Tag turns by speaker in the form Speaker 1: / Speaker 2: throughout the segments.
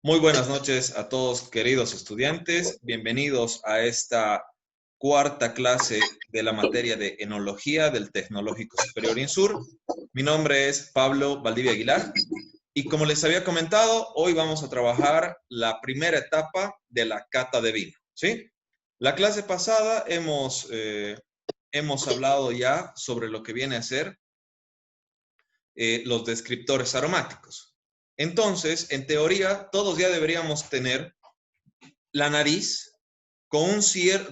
Speaker 1: Muy buenas noches a todos, queridos estudiantes. Bienvenidos a esta cuarta clase de la materia de enología del Tecnológico Superior INSUR. Mi nombre es Pablo Valdivia Aguilar y como les había comentado, hoy vamos a trabajar la primera etapa de la cata de vino, ¿sí? La clase pasada hemos hablado ya sobre lo que viene a ser los descriptores aromáticos. Entonces, en teoría, todos ya deberíamos tener la nariz con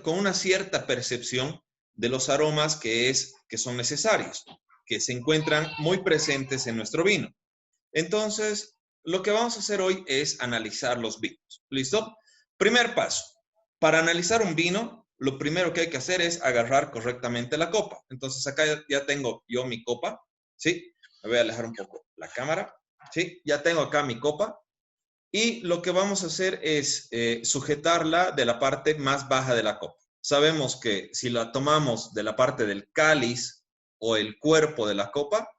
Speaker 1: una cierta percepción de los aromas que son necesarios, que se encuentran muy presentes en nuestro vino. Entonces, lo que vamos a hacer hoy es analizar los vinos. ¿Listo? Primer paso. Para analizar un vino, lo primero que hay que hacer es agarrar correctamente la copa. Entonces, acá ya tengo yo mi copa, ¿sí? Me voy a alejar un poco la cámara, ¿sí? Ya tengo acá mi copa. Y lo que vamos a hacer es sujetarla de la parte más baja de la copa. Sabemos que si la tomamos de la parte del cáliz o el cuerpo de la copa,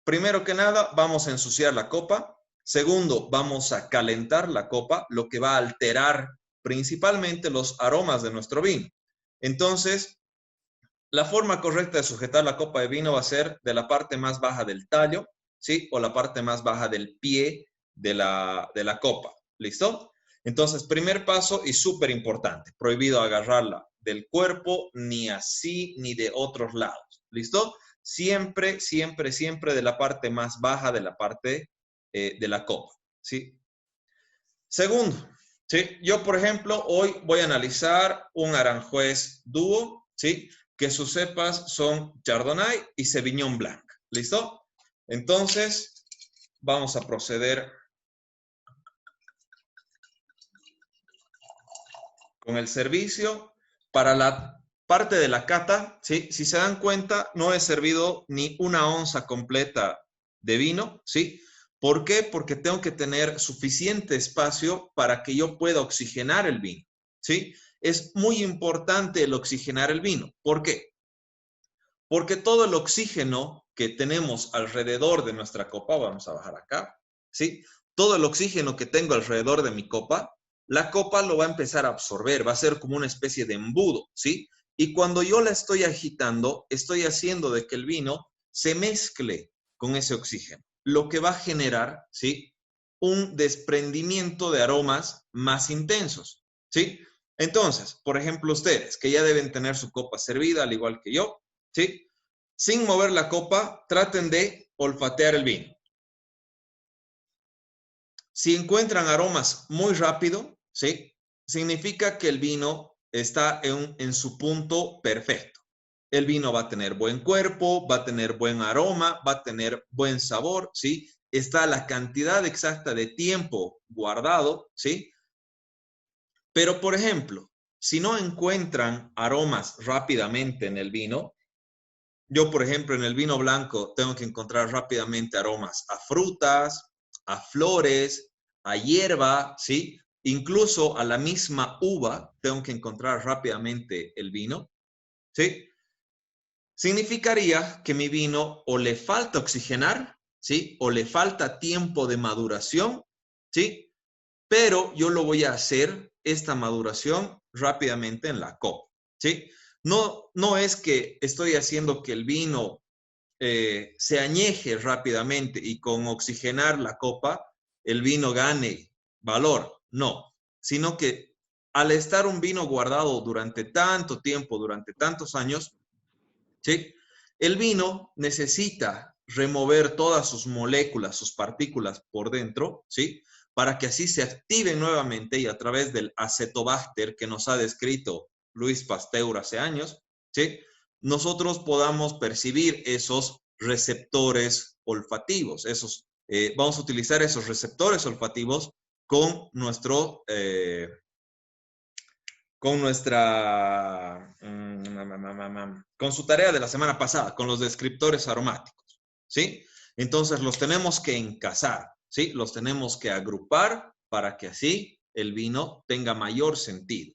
Speaker 1: primero que nada vamos a ensuciar la copa. Segundo, vamos a calentar la copa, lo que va a alterar principalmente los aromas de nuestro vino. Entonces, la forma correcta de sujetar la copa de vino va a ser de la parte más baja del tallo, ¿sí? O la parte más baja del pie de la copa. ¿Listo? Entonces, primer paso y súper importante, prohibido agarrarla del cuerpo, ni así, ni de otros lados. ¿Listo? Siempre, siempre, siempre de la parte más baja de la parte de la copa. ¿Sí? Segundo, ¿sí? Yo, por ejemplo, hoy voy a analizar un Aranjuez Dúo, ¿sí? Que sus cepas son Chardonnay y Sauvignon Blanc. ¿Listo? Entonces, vamos a proceder con el servicio. Para la parte de la cata, ¿sí? Si se dan cuenta, no he servido ni una onza completa de vino, ¿sí? ¿Por qué? Porque tengo que tener suficiente espacio para que yo pueda oxigenar el vino, ¿sí? Es muy importante el oxigenar el vino. ¿Por qué? Porque todo el oxígeno que tenemos alrededor de nuestra copa, vamos a bajar acá, ¿sí? Todo el oxígeno que tengo alrededor de mi copa, la copa lo va a empezar a absorber, va a ser como una especie de embudo, ¿sí? Y cuando yo la estoy agitando, estoy haciendo de que el vino se mezcle con ese oxígeno, lo que va a generar, ¿sí? Un desprendimiento de aromas más intensos, ¿sí? Entonces, por ejemplo, ustedes que ya deben tener su copa servida, al igual que yo, ¿sí? Sin mover la copa, traten de olfatear el vino. Si encuentran aromas muy rápido, ¿sí? Significa que el vino está en su punto perfecto. El vino va a tener buen cuerpo, va a tener buen aroma, va a tener buen sabor, ¿sí? Está la cantidad exacta de tiempo guardado, ¿sí? Pero, por ejemplo, si no encuentran aromas rápidamente en el vino, yo, por ejemplo, en el vino blanco tengo que encontrar rápidamente aromas a frutas, a flores, a hierba, ¿sí? Incluso a la misma uva tengo que encontrar rápidamente el vino, ¿sí? Significaría que mi vino o le falta oxigenar, ¿sí? O le falta tiempo de maduración, ¿sí? Pero yo lo voy a hacer, esta maduración, rápidamente en la copa, ¿sí? No, no es que estoy haciendo que el vino se añeje rápidamente y con oxigenar la copa, el vino gane valor. No, sino que al estar un vino guardado durante tanto tiempo, durante tantos años, ¿sí? El vino necesita remover todas sus moléculas, sus partículas por dentro, ¿sí? Para que así se active nuevamente y a través del acetobacter que nos ha descrito Luis Pasteur hace años, ¿sí? Nosotros podamos percibir esos receptores olfativos, vamos a utilizar esos receptores olfativos con con nuestra, con su tarea de la semana pasada, con los descriptores aromáticos, ¿sí? Entonces los tenemos que encasar, ¿sí? Los tenemos que agrupar para que así el vino tenga mayor sentido.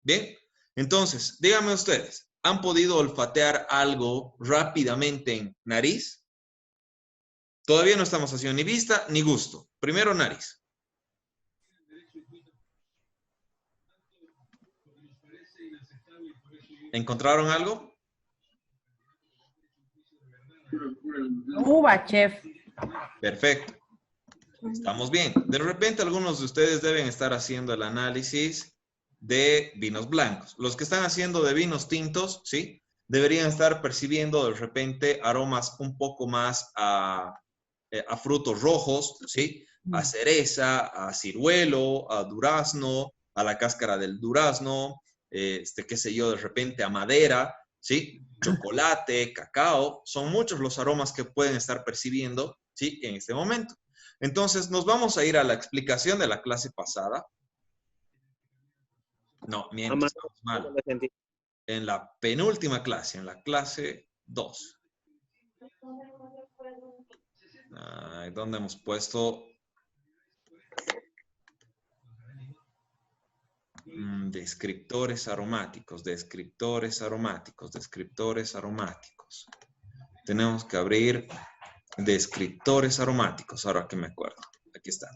Speaker 1: Bien, entonces, díganme ustedes, ¿han podido olfatear algo rápidamente en nariz? Todavía no estamos haciendo ni vista ni gusto. Primero nariz. ¿Encontraron algo?
Speaker 2: Uva, chef.
Speaker 1: Perfecto. Estamos bien. De repente algunos de ustedes deben estar haciendo el análisis de vinos blancos. Los que están haciendo de vinos tintos, ¿sí? Deberían estar percibiendo de repente aromas un poco más a frutos rojos, ¿sí? A cereza, a ciruelo, a durazno, a la cáscara del durazno, qué sé yo, de repente a madera, ¿sí? Chocolate, cacao, son muchos los aromas que pueden estar percibiendo, ¿sí? En este momento. Entonces, nos vamos a ir a la explicación de la clase pasada. No, miento, estamos mal. En la penúltima clase, en la clase 2. ¿Dónde hemos puesto? Descriptores aromáticos, descriptores aromáticos, descriptores aromáticos. Tenemos que abrir descriptores aromáticos, ahora que me acuerdo. Aquí está.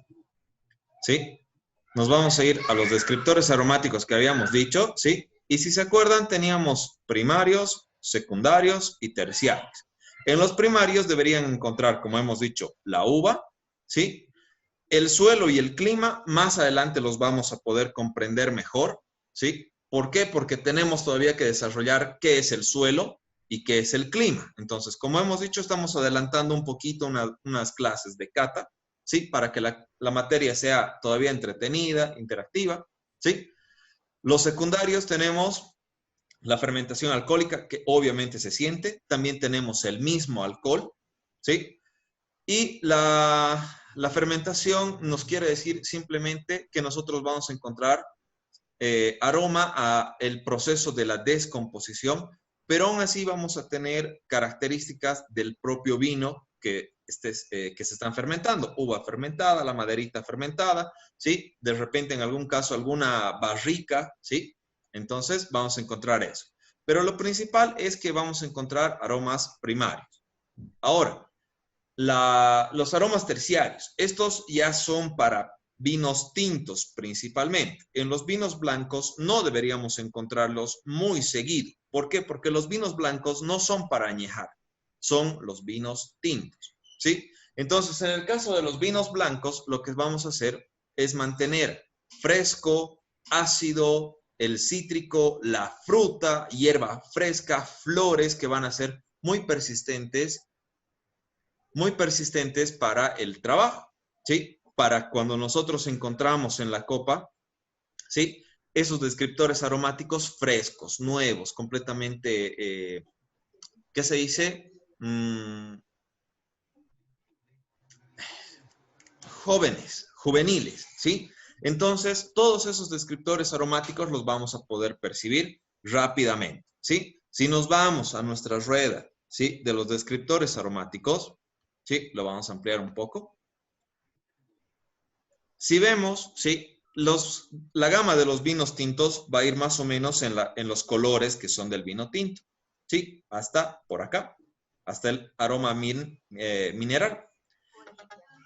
Speaker 1: ¿Sí? Nos vamos a ir a los descriptores aromáticos que habíamos dicho, ¿sí? Y si se acuerdan, teníamos primarios, secundarios y terciarios. En los primarios deberían encontrar, como hemos dicho, la uva, ¿sí? El suelo y el clima, más adelante los vamos a poder comprender mejor, ¿sí? ¿Por qué? Porque tenemos todavía que desarrollar qué es el suelo y qué es el clima. Entonces, como hemos dicho, estamos adelantando un poquito unas clases de cata, ¿sí? Para que la materia sea todavía entretenida, interactiva, ¿sí? Los secundarios tenemos la fermentación alcohólica, que obviamente se siente. También tenemos el mismo alcohol, ¿sí? Y la fermentación nos quiere decir simplemente que nosotros vamos a encontrar aroma a el proceso de la descomposición, pero aún así vamos a tener características del propio vino que se están fermentando. Uva fermentada, la maderita fermentada, ¿sí? De repente, en algún caso, alguna barrica, ¿sí? Entonces, vamos a encontrar eso. Pero lo principal es que vamos a encontrar aromas primarios. Ahora, los aromas terciarios, estos ya son para vinos tintos principalmente. En los vinos blancos no deberíamos encontrarlos muy seguido. ¿Por qué? Porque los vinos blancos no son para añejar, son los vinos tintos, ¿sí? Entonces, en el caso de los vinos blancos, lo que vamos a hacer es mantener fresco, ácido, el cítrico, la fruta, hierba fresca, flores que van a ser muy persistentes para el trabajo, ¿sí? Para cuando nosotros encontramos en la copa, ¿sí? Esos descriptores aromáticos frescos, nuevos, completamente, ¿qué se dice? Jóvenes, juveniles, ¿sí? Entonces, todos esos descriptores aromáticos los vamos a poder percibir rápidamente, ¿sí? Si nos vamos a nuestra rueda, ¿sí? De los descriptores aromáticos, ¿sí? Lo vamos a ampliar un poco. Si vemos, ¿sí? La gama de los vinos tintos va a ir más o menos en los colores que son del vino tinto, ¿sí? Hasta por acá, hasta el aroma mineral.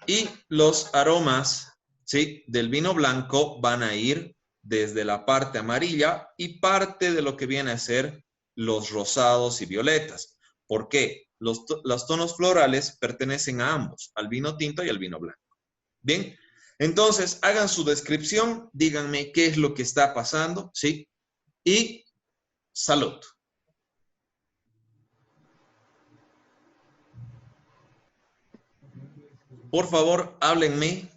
Speaker 1: Y los aromas, ¿sí? Del vino blanco van a ir desde la parte amarilla y parte de lo que viene a ser los rosados y violetas. ¿Por qué? Los tonos florales pertenecen a ambos, al vino tinto y al vino blanco. Bien, entonces hagan su descripción, díganme qué es lo que está pasando, ¿sí? Y salud. Por favor, háblenme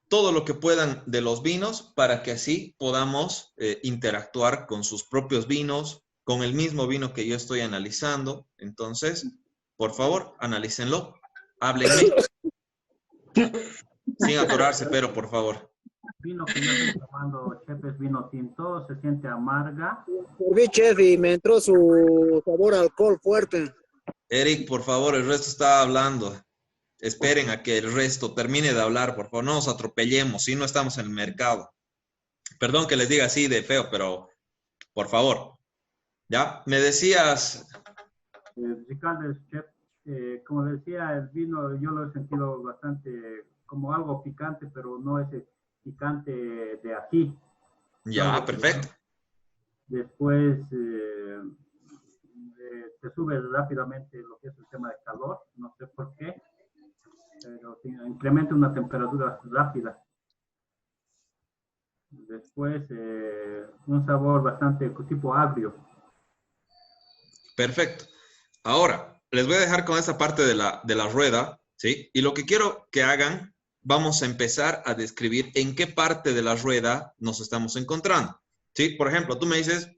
Speaker 1: todo lo que puedan de los vinos para que así podamos interactuar con sus propios vinos, con el mismo vino que yo estoy analizando. Entonces, por favor, analícenlo, háblenme, sin atorarse, pero por favor.
Speaker 3: Vino que yo estoy tomando, chef, es vino tinto, se siente amarga.
Speaker 4: Vi, chef, y me entró su sabor a alcohol fuerte.
Speaker 1: Eric, por favor, el resto está hablando. Esperen a que el resto termine de hablar, por favor, no nos atropellemos, si no estamos en el mercado. Perdón que les diga así de feo, pero por favor. ¿Ya? Me decías...
Speaker 3: Ricardo, chef, como decía, el vino yo lo he sentido bastante como algo picante, pero no ese picante de aquí.
Speaker 1: Ya, perfecto.
Speaker 3: Después te sube rápidamente lo que es el tema de calor, no sé por qué, pero incrementa una temperatura rápida. Después un sabor bastante tipo agrio.
Speaker 1: Perfecto. Ahora, les voy a dejar con esta parte de la rueda, ¿sí? Y lo que quiero que hagan, vamos a empezar a describir en qué parte de la rueda nos estamos encontrando, ¿sí? Por ejemplo, tú me dices,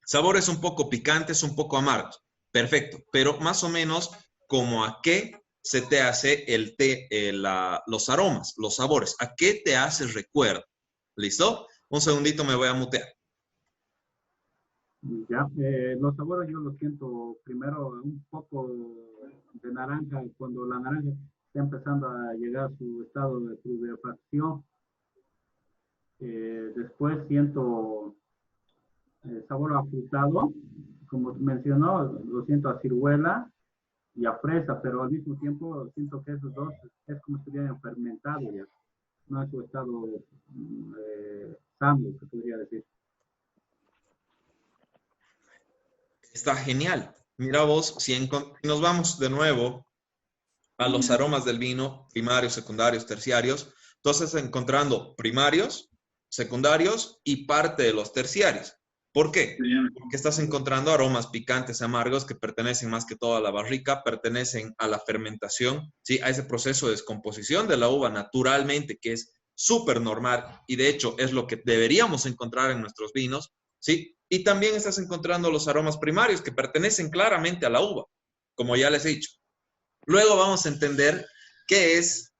Speaker 1: sabores un poco picantes, un poco amargos. Perfecto, pero más o menos como a qué se te hace el té, los aromas, los sabores, a qué te hace recuerdo. ¿Listo? Un segundito me voy a mutear.
Speaker 3: Ya, los sabores yo los siento primero un poco de naranja, cuando la naranja está empezando a llegar a su estado de putrefacción. Después siento sabor afrutado, como mencionó, lo siento a ciruela y a fresa, pero al mismo tiempo siento que esos dos es como si estuvieran fermentados ya, no es su estado sano, se podría decir.
Speaker 1: Está genial. Mira vos, si nos vamos de nuevo a los aromas del vino, primarios, secundarios, terciarios, entonces encontrando primarios, secundarios y parte de los terciarios. ¿Por qué? Porque estás encontrando aromas picantes, amargos, que pertenecen más que todo a la barrica, pertenecen a la fermentación, ¿sí? A ese proceso de descomposición de la uva naturalmente, que es súper normal y de hecho es lo que deberíamos encontrar en nuestros vinos, ¿sí? Y también estás encontrando los aromas primarios que pertenecen claramente a la uva, como ya les he dicho. Luego vamos a entender qué es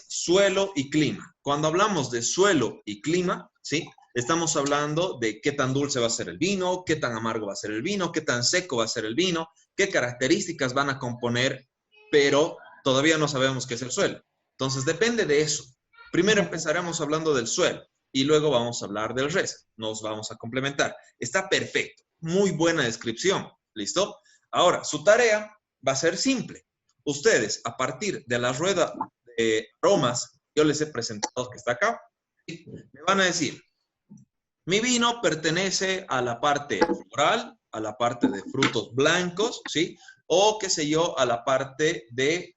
Speaker 1: suelo y clima. Cuando hablamos de suelo y clima, ¿sí? Estamos hablando de qué tan dulce va a ser el vino, qué tan amargo va a ser el vino, qué tan seco va a ser el vino, qué características van a componer, pero todavía no sabemos qué es el suelo. Entonces, depende de eso. Primero empezaremos hablando del suelo y luego vamos a hablar del resto. Nos vamos a complementar. Está perfecto. Muy buena descripción. ¿Listo? Ahora, su tarea va a ser simple. Ustedes, a partir de la rueda de aromas, yo les he presentado que está acá, me van a decir, mi vino pertenece a la parte floral, a la parte de frutos blancos, ¿sí? O, qué sé yo, a la parte de,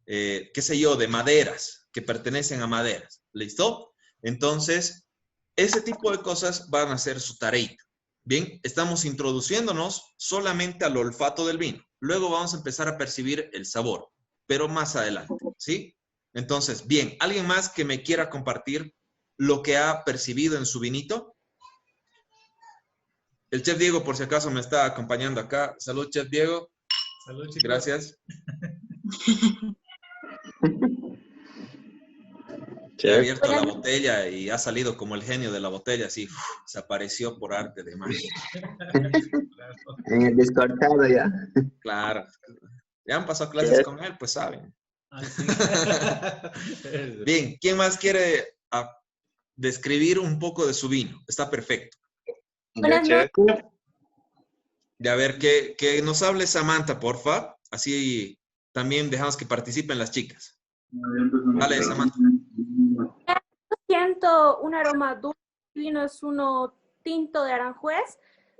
Speaker 1: qué sé yo, de maderas, que pertenecen a maderas. ¿Listo? Entonces, ese tipo de cosas van a ser su tarea. Bien, estamos introduciéndonos solamente al olfato del vino. Luego vamos a empezar a percibir el sabor, pero más adelante, ¿sí? Entonces, bien, ¿alguien más que me quiera compartir lo que ha percibido en su vinito? El chef Diego, por si acaso, me está acompañando acá. Salud, chef Diego.
Speaker 2: Salud, chicos.
Speaker 1: Gracias. He abierto la botella y ha salido como el genio de la botella, así, se apareció por arte de magia.
Speaker 5: En el descartado ya.
Speaker 1: Claro. Ya han pasado clases con él, pues saben.
Speaker 2: Sí.
Speaker 1: Bien, ¿quién más quiere describir un poco de su vino? Está perfecto. De a ver, que nos hable Samantha, porfa. Así también dejamos que participen las chicas. Dale, Samantha.
Speaker 6: Siento un aroma dulce, el vino es uno tinto de Aranjuez.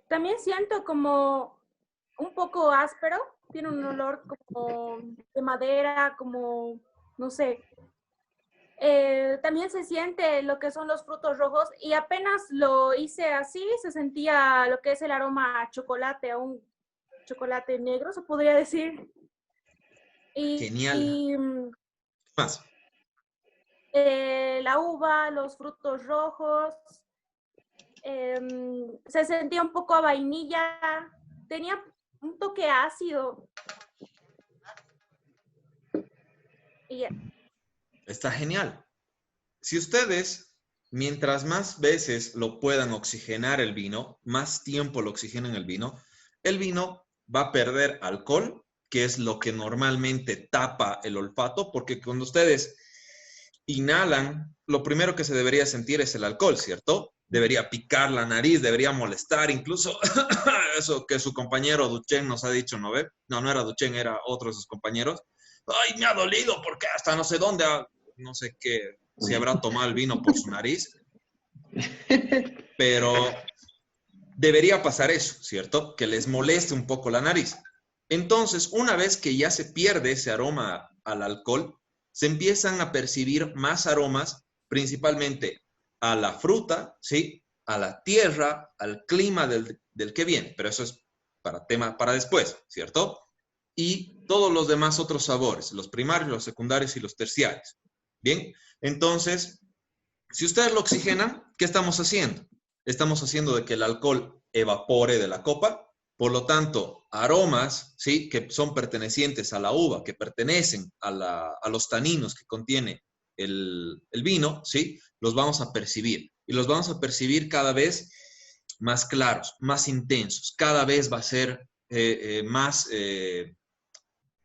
Speaker 6: También siento como un poco áspero, tiene un olor como de madera, como, no sé. También se siente lo que son los frutos rojos y apenas lo hice así, se sentía lo que es el aroma a chocolate, a un chocolate negro, se podría decir.
Speaker 1: Genial.
Speaker 6: ¿Qué
Speaker 1: más?
Speaker 6: La uva, los frutos rojos, se sentía un poco a vainilla, tenía un toque ácido. Y
Speaker 1: Está genial. Si ustedes, mientras más veces lo puedan oxigenar el vino, más tiempo lo oxigenan el vino va a perder alcohol, que es lo que normalmente tapa el olfato, porque cuando ustedes inhalan, lo primero que se debería sentir es el alcohol, ¿cierto? Debería picar la nariz, debería molestar, incluso eso que su compañero Duchenne nos ha dicho, ¿no ve? No, no era Duchenne, era otro de sus compañeros. Ay, me ha dolido porque hasta no sé dónde, no sé qué, si habrá tomado el vino por su nariz, pero debería pasar eso, ¿cierto? Que les moleste un poco la nariz. Entonces, una vez que ya se pierde ese aroma al alcohol, se empiezan a percibir más aromas, principalmente a la fruta, ¿sí? A la tierra, al clima del que viene, pero eso es para después, ¿cierto? Y todos los demás otros sabores, los primarios, los secundarios y los terciarios. Bien, entonces, si ustedes lo oxigenan, ¿qué estamos haciendo? Estamos haciendo de que el alcohol evapore de la copa, por lo tanto, aromas, ¿sí? Que son pertenecientes a la uva, que pertenecen a los taninos que contiene el vino, ¿sí? Los vamos a percibir. Y los vamos a percibir cada vez más claros, más intensos. Cada vez va a ser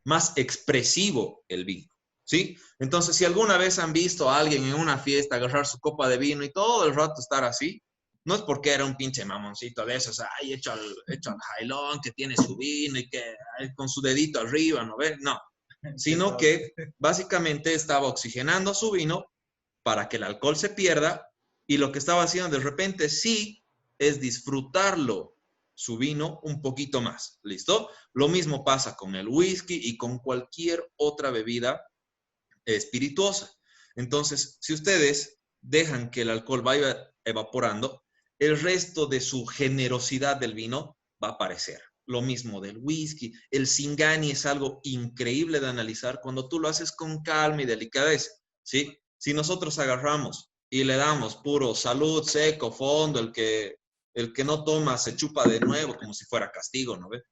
Speaker 1: más expresivo el vino, ¿sí? Entonces, si alguna vez han visto a alguien en una fiesta agarrar su copa de vino y todo el rato estar así, no es porque era un pinche mamoncito de esos, ay, hecho al jailón, que tiene su vino y que con su dedito arriba, ¿no ves? No, sino que básicamente estaba oxigenando su vino para que el alcohol se pierda, y lo que estaba haciendo de repente sí es disfrutarlo, su vino, un poquito más, ¿listo? Lo mismo pasa con el whisky y con cualquier otra bebida espirituosa. Entonces, si ustedes dejan que el alcohol vaya evaporando, el resto de su generosidad del vino va a aparecer. Lo mismo del whisky. El Singani es algo increíble de analizar cuando tú lo haces con calma y delicadeza, ¿sí? Si nosotros agarramos y le damos puro salud, seco, fondo, el que no toma se chupa de nuevo, como si fuera castigo, ¿no ves?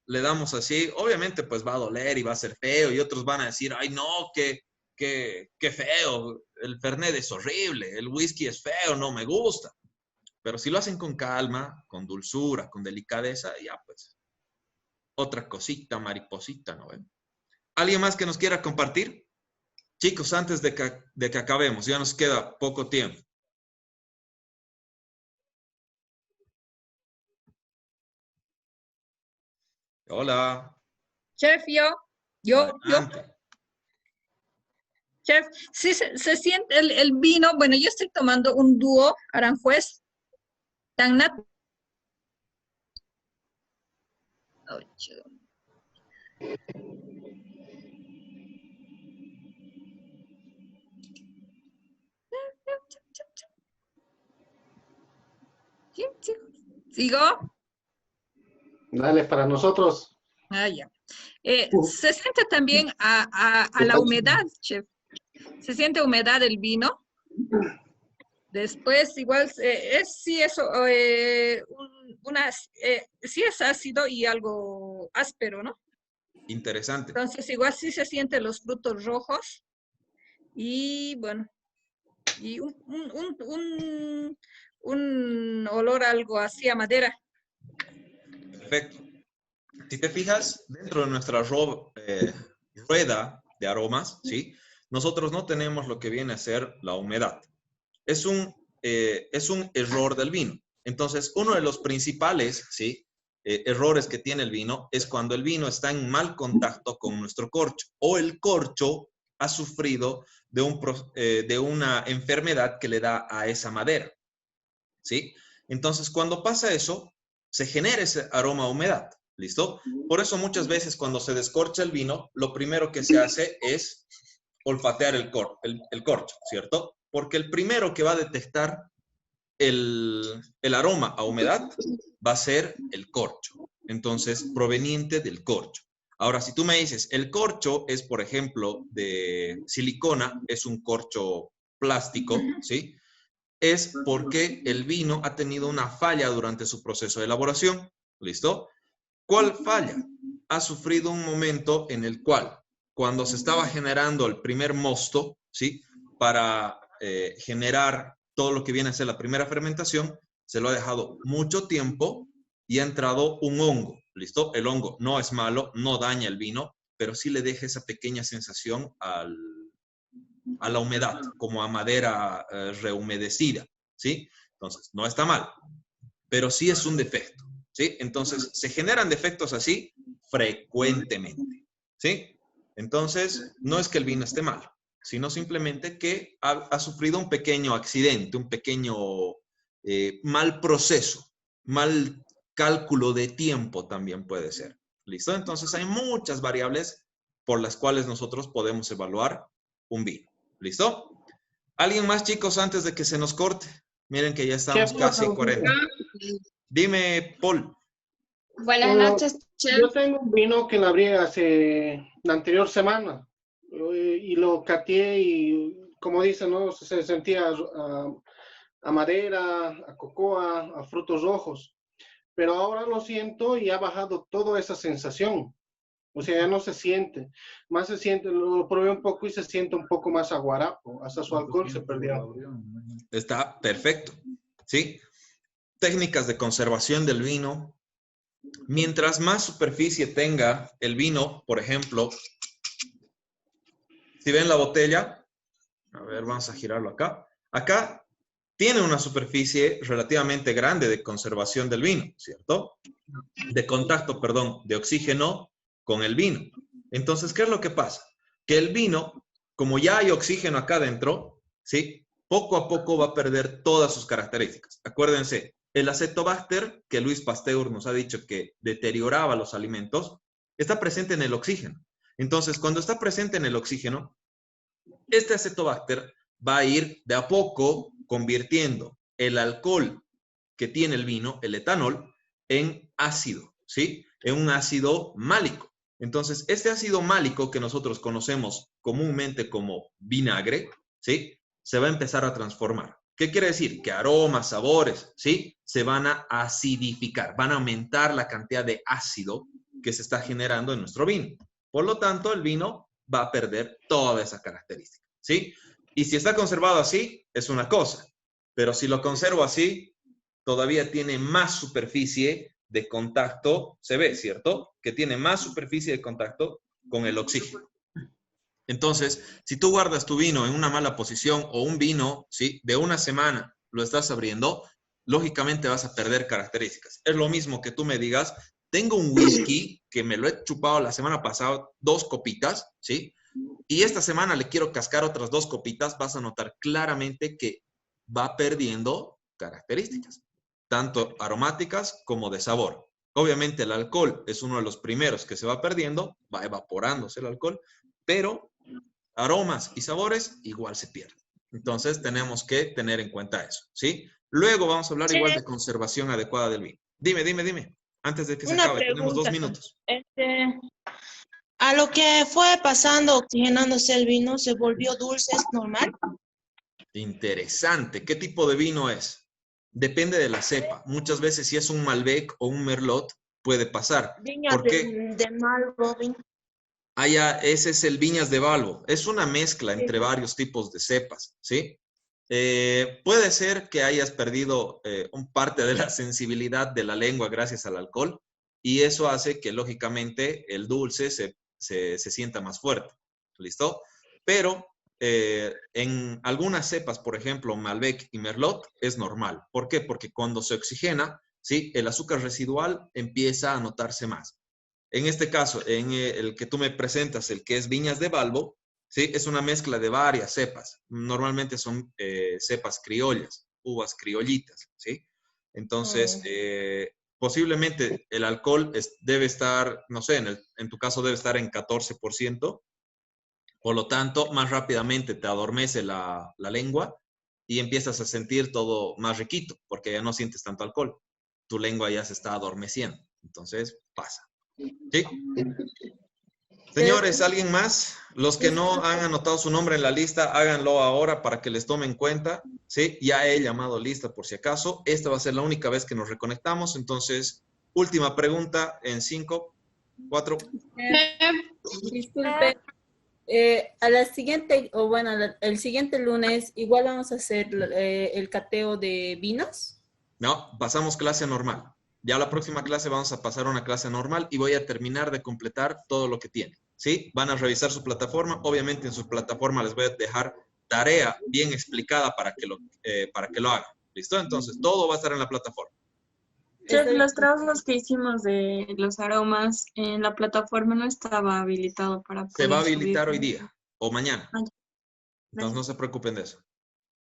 Speaker 1: Le damos así, obviamente pues va a doler y va a ser feo, y otros van a decir, ay no, qué feo, el Fernet es horrible, el whisky es feo, no me gusta. Pero si lo hacen con calma, con dulzura, con delicadeza, ya pues, otra cosita, mariposita, ¿no ven? ¿Alguien más que nos quiera compartir? Chicos, antes de que acabemos, ya nos queda poco tiempo. Hola.
Speaker 2: Chef, yo,
Speaker 1: Adelante.
Speaker 2: chef, sí se siente el vino. Bueno, yo estoy tomando un dúo Aranjuez, tan natural. ¿Sigo?
Speaker 7: Dale, para nosotros.
Speaker 2: Ah, ya. Se siente también a la humedad, chef. Se siente humedad el vino. Después, igual, sí es ácido y algo áspero, ¿no?
Speaker 1: Interesante.
Speaker 2: Entonces, igual sí se sienten los frutos rojos. Y bueno, y un olor algo así a madera.
Speaker 1: Perfecto. Si te fijas, dentro de nuestra rueda de aromas, ¿sí? Nosotros no tenemos lo que viene a ser la humedad. Es un error del vino. Entonces, uno de los principales, ¿sí? Errores que tiene el vino es cuando el vino está en mal contacto con nuestro corcho, o el corcho ha sufrido de una enfermedad que le da a esa madera, ¿sí? Entonces, cuando pasa eso, se genera ese aroma a humedad, ¿listo? Por eso muchas veces cuando se descorcha el vino, lo primero que se hace es olfatear el corcho, ¿cierto? Porque el primero que va a detectar el aroma a humedad va a ser el corcho. Entonces, proveniente del corcho. Ahora, si tú me dices, el corcho es, por ejemplo, de silicona, es un corcho plástico, ¿sí? Es porque el vino ha tenido una falla durante su proceso de elaboración. ¿Listo? ¿Cuál falla? Ha sufrido un momento en el cual, cuando se estaba generando el primer mosto, ¿sí? Para generar todo lo que viene a ser la primera fermentación, se lo ha dejado mucho tiempo y ha entrado un hongo. ¿Listo? El hongo no es malo, no daña el vino, pero sí le deja esa pequeña sensación a la humedad, como a madera rehumedecida, ¿sí? Entonces, no está mal, pero sí es un defecto, ¿sí? Entonces, se generan defectos así frecuentemente, ¿sí? Entonces, no es que el vino esté mal, sino simplemente que ha sufrido un pequeño accidente, un pequeño mal proceso, mal cálculo de tiempo también puede ser. ¿Listo? Entonces hay muchas variables por las cuales nosotros podemos evaluar un vino. ¿Listo? ¿Alguien más, chicos, antes de que se nos corte? Miren que ya estamos casi en 40. Dime, Paul.
Speaker 8: Buenas noches, chef.
Speaker 7: Yo tengo un vino que la abrí la anterior semana y lo cateé y, como dicen, ¿no? Se sentía a madera, a cocoa, a frutos rojos. Pero ahora lo siento y ha bajado toda esa sensación. O sea, ya no se siente. Más se siente, lo probé un poco y se siente un poco más aguarapo. Hasta su alcohol se perdió.
Speaker 1: Está perfecto. ¿Sí? Técnicas de conservación del vino. Mientras más superficie tenga el vino, por ejemplo, si ven la botella, a ver, vamos a girarlo acá. Acá tiene una superficie relativamente grande de conservación del vino, ¿cierto? De contacto, perdón, de oxígeno con el vino. Entonces, ¿qué es lo que pasa? Que el vino, como ya hay oxígeno acá dentro, ¿sí? Poco a poco va a perder todas sus características. Acuérdense, el acetobacter, que Luis Pasteur nos ha dicho que deterioraba los alimentos, está presente en el oxígeno. Entonces, cuando está presente en el oxígeno, este acetobacter va a ir de a poco convirtiendo el alcohol que tiene el vino, el etanol, en ácido, ¿sí? En un ácido málico. Entonces, este ácido málico que nosotros conocemos comúnmente como vinagre, ¿sí? Se va a empezar a transformar. ¿Qué quiere decir? Que aromas, sabores, ¿sí? Se van a acidificar, van a aumentar la cantidad de ácido que se está generando en nuestro vino. Por lo tanto, el vino va a perder toda esa característica, ¿sí? Y si está conservado así, es una cosa. Pero si lo conservo así, todavía tiene más superficie de contacto, se ve, ¿cierto? Que tiene más superficie de contacto con el oxígeno. Entonces, si tú guardas tu vino en una mala posición o un vino, ¿sí? De una semana lo estás abriendo, lógicamente vas a perder características. Es lo mismo que tú me digas, tengo un whisky que me lo he chupado la semana pasada, 2 copitas, ¿sí? Y esta semana le quiero cascar otras 2 copitas, vas a notar claramente que va perdiendo características, tanto aromáticas como de sabor. Obviamente el alcohol es uno de los primeros que se va perdiendo, va evaporándose el alcohol, pero aromas y sabores igual se pierden. Entonces tenemos que tener en cuenta eso, ¿sí? Luego vamos a hablar igual de conservación adecuada del vino. Dime, antes de que se acabe, tenemos 2 minutos.
Speaker 8: A lo que fue pasando, oxigenándose el vino, ¿se volvió dulce? ¿Es normal?
Speaker 1: Interesante. ¿Qué tipo de vino es? Depende de la cepa. Muchas veces si es un Malbec o un Merlot, puede pasar.
Speaker 8: Viñas de Malbec.
Speaker 1: Ese es el Viñas de Balbo. Es una mezcla entre varios tipos de cepas, ¿sí? Puede ser que hayas perdido un parte de la sensibilidad de la lengua gracias al alcohol y eso hace que lógicamente el dulce se sienta más fuerte, ¿listo? Pero en algunas cepas, por ejemplo, Malbec y Merlot, es normal. ¿Por qué? Porque cuando se oxigena, ¿sí? El azúcar residual empieza a notarse más. En este caso, en el que tú me presentas, el que es Viñas de Balbo, ¿sí? Es una mezcla de varias cepas. Normalmente son cepas criollas, uvas criollitas, ¿sí? Entonces, posiblemente el alcohol debe estar, no sé, en tu caso debe estar en 14%. Por lo tanto, más rápidamente te adormece la lengua y empiezas a sentir todo más riquito, porque ya no sientes tanto alcohol. Tu lengua ya se está adormeciendo. Entonces, pasa. ¿Sí? Señores, ¿alguien más? Los que no han anotado su nombre en la lista, háganlo ahora para que les tomen cuenta. ¿Sí? Ya he llamado lista por si acaso. Esta va a ser la única vez que nos reconectamos. Entonces, última pregunta en 5, 4.
Speaker 9: Disculpe. A la siguiente, o bueno, el siguiente lunes, igual vamos a hacer el cateo de vinos.
Speaker 1: No, pasamos clase normal. Ya la próxima clase vamos a pasar a una clase normal y voy a terminar de completar todo lo que tiene, ¿sí? Van a revisar su plataforma. Obviamente en su plataforma les voy a dejar tarea bien explicada para que lo hagan. ¿Listo? Entonces, todo va a estar en la plataforma.
Speaker 10: Los trabajos que hicimos de los aromas en la plataforma no estaba habilitado para poder
Speaker 1: Se va a habilitar
Speaker 10: subir.
Speaker 1: hoy día o mañana. No se preocupen de eso.